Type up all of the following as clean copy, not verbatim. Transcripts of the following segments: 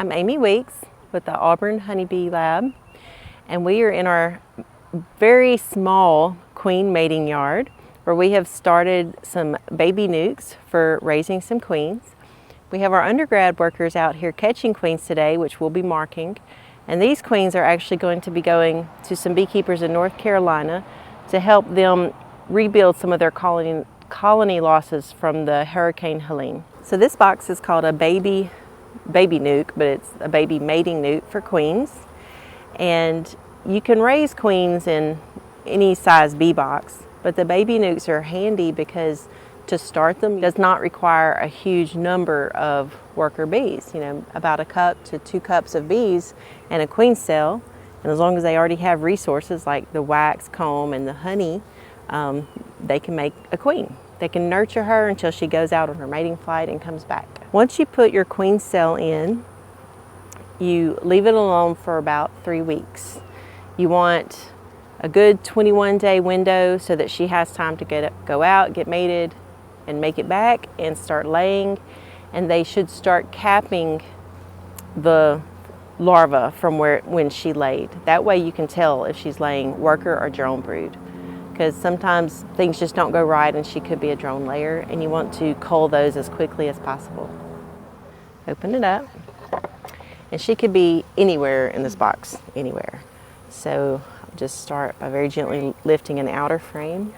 I'm Amy Weeks with the Auburn Honeybee Lab, and we are in our very small queen mating yard where we have started some baby nucs for raising some queens. We have our undergrad workers out here catching queens today, which we'll be marking, and these queens are actually going to be going to some beekeepers in North Carolina to help them rebuild some of their colony losses from the Hurricane Helene. So this box is called a baby nuc, but it's a baby mating nuc for queens. And you can raise queens in any size bee box, but the baby nucs are handy because to start them does not require a huge number of worker bees, about a cup to 2 cups of bees and a queen cell. And as long as they already have resources like the wax, comb, and the honey, they can make a queen. They can nurture her until she goes out on her mating flight and comes back. Once you put your queen cell in, you leave it alone for about 3 weeks. You want a good 21-day window so that she has time to go out, get mated, and make it back and start laying. And they should start capping the larva from when she laid. That way you can tell if she's laying worker or drone brood, because sometimes things just don't go right and she could be a drone layer, and you want to cull those as quickly as possible. Open it up, and she could be anywhere in this box, anywhere. So I'll just start by very gently lifting an outer frame.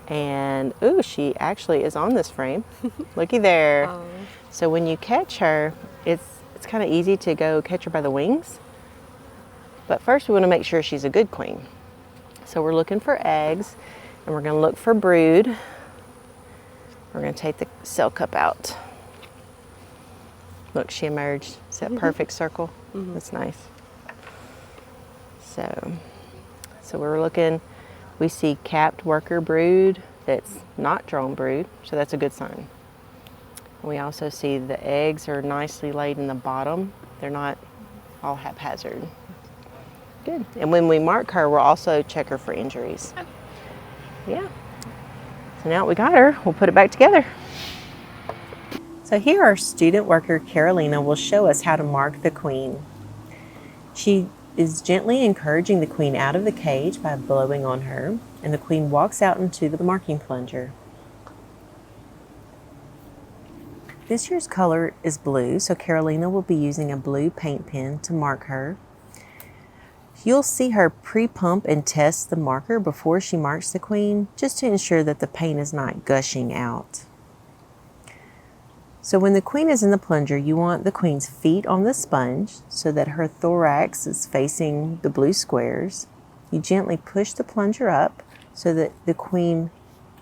And ooh, she actually is on this frame. Looky there. Oh. So when you catch her, it's kind of easy to go catch her by the wings. But first we want to make sure she's a good queen. So we're looking for eggs, and we're going to look for brood. We're going to take the cell cup out. Look, she emerged. It's that perfect circle. That's nice. So we're looking. We see capped worker brood that's not drone brood, so that's a good sign. We also see the eggs are nicely laid in the bottom. They're not all haphazard. Good. And when we mark her, we'll also check her for injuries. Yeah. So now we got her, we'll put it back together. So here our student worker, Carolina, will show us how to mark the queen. She is gently encouraging the queen out of the cage by blowing on her, and the queen walks out into the marking plunger. This year's color is blue, so Carolina will be using a blue paint pen to mark her. You'll see her pre-pump and test the marker before she marks the queen, just to ensure that the paint is not gushing out. So when the queen is in the plunger, you want the queen's feet on the sponge so that her thorax is facing the blue squares. You gently push the plunger up so that the queen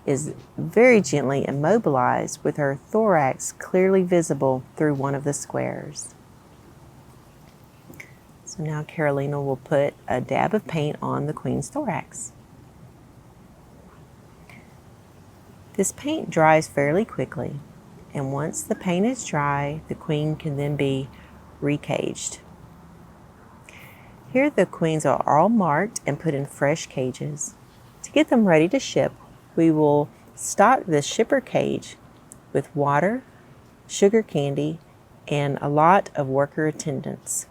is very gently immobilized with her thorax clearly visible through one of the squares. So now Carolina will put a dab of paint on the queen's thorax. This paint dries fairly quickly, and once the paint is dry, the queen can then be recaged. Here the queens are all marked and put in fresh cages. To get them ready to ship, we will stock the shipper cage with water, sugar candy, and a lot of worker attendance.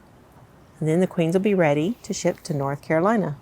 And then the queens will be ready to ship to North Carolina.